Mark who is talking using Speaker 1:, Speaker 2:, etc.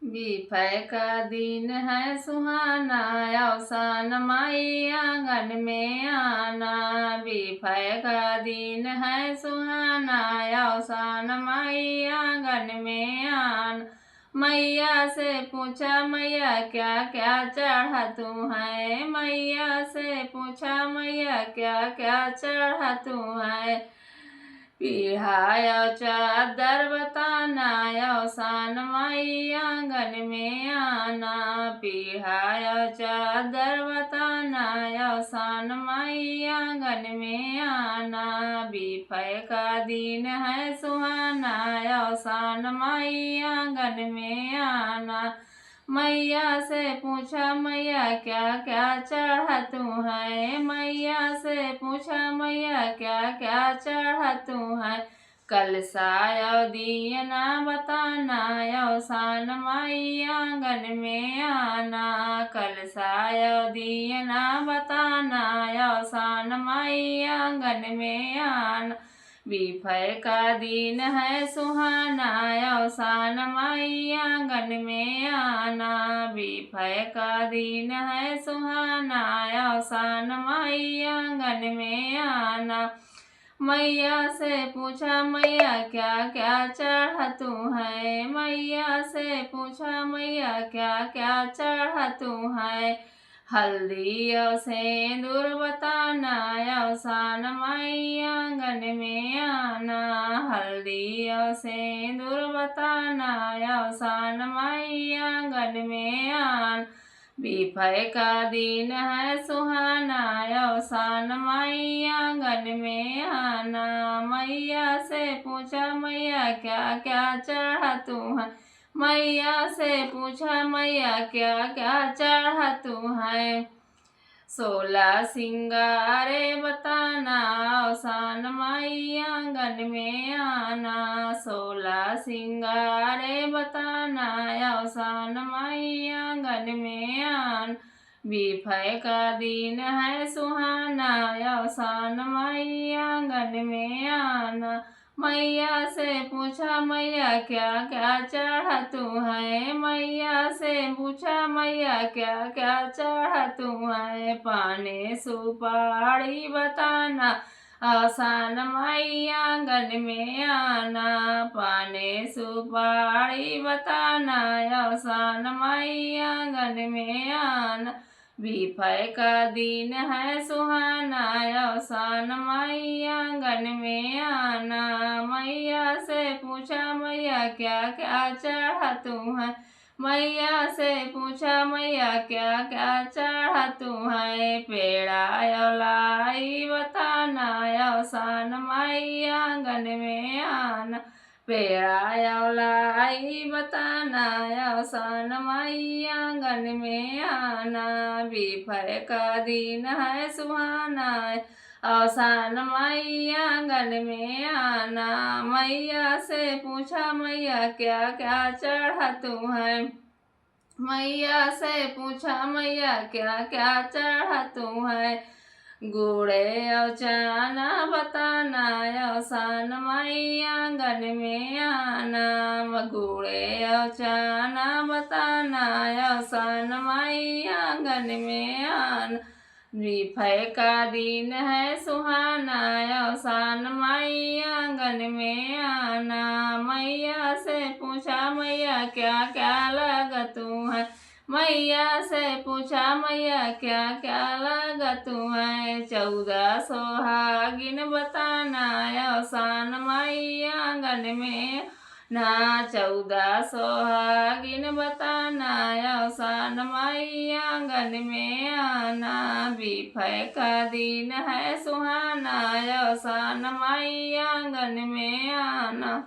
Speaker 1: बीफे का दिन है सुहाना, अवसान माई आंगन में आना। बीफे का दिन है सुहाना, अवसान माई आंगन में आना। मैया से पूछा मैया क्या क्या चढ़ा तू है। मैया से पूछा मैया क्या क्या चढ़ा तू है। पीढ़ाया चादर बताना, अवसान माई आंगन में आना। पीढ़ाया चादर बताना, अवसान माई आंगन में आना। बीफे का दिन है सुहाना, अवसान माई आंगन में आना। मैया से पूछा मैया क्या क्या चढ़ा तू है। मैया से पूछा मैया क्या क्या चढ़ा तू है। कलसा दियना बताना, अवसान माई आंगन में आना। कलसा दियना बताना, अवसान माई आंगन में आना। बीफे का दिन है सुहाना, अवसान माई आंगन में आना। बीफे का दिन है सुहाना, अवसान माई आंगन में आना। मैया से पूछा मैया क्या क्या चढ़ा तू है। मैया से पूछा मैया क्या क्या चढ़ा तू है। हल्दी और सिंदूर बताना, अवसान माई आंगन में आना। हल्दी और सिंदूर बताना, अवसान माई आंगन में आना। बीफे का दिन है सुहाना, अवसान माई आंगन में आना। मैया से पूछा मैया क्या क्या चढ़ा तू है। मैया से पूछा मैया क्या क्या चढ़ा तू है। 16 सिंगारे बताना, अवसान माई आंगन में आना। 16 सिंगारे बताना, अवसान माई आंगन में आना। बीफे का दिन है सुहाना, अवसान माई आंगन में आना। मैया से पूछा मैया क्या क्या चढ़ा तू है। मैया से पूछा मैया क्या क्या चढ़ा तू है। पाने सुपारी बताना, अवसान माई आंगन में आना। पाने सुपारी बताना, अवसान माई आंगन में आना। बीफे का दिन है सुहाना, अवसान माई आंगन में आना। मैया से पूछा मैया क्या क्या चढ़ा तू है। मैया से पूछा मैया क्या क्या चढ़ा तू है। पेड़ा लाई बताना, अवसान माई आंगन में आना। पेड़ा लाई बताना, अवसान माई आंगन में आना। बीफे का दिन है सुहाना, अवसान माई आंगन में आना। मैया से पूछा मैया क्या क्या चढ़ा तू है। मैया से पूछा मैया क्या क्या चढ़ा तू है। गुड़े और चना बताना, अवसान माई आंगन में आना। गुड़े और चना बताना, अवसान माई आंगन में आना। बीफे का दिन है सुहाना, अवसान माई आंगन में आना। मैया से पूछा मैया क्या क्या लगा तू है। मैया से पूछा मैया क्या क्या लगा तू है। 14 सोहागिन बताना, अवसान माई आंगन में ना। 14 सोहागिन बताना, अवसान माई आंगन में आना। बीफे का दिन है सुहाना, अवसान माई आंगन में आना।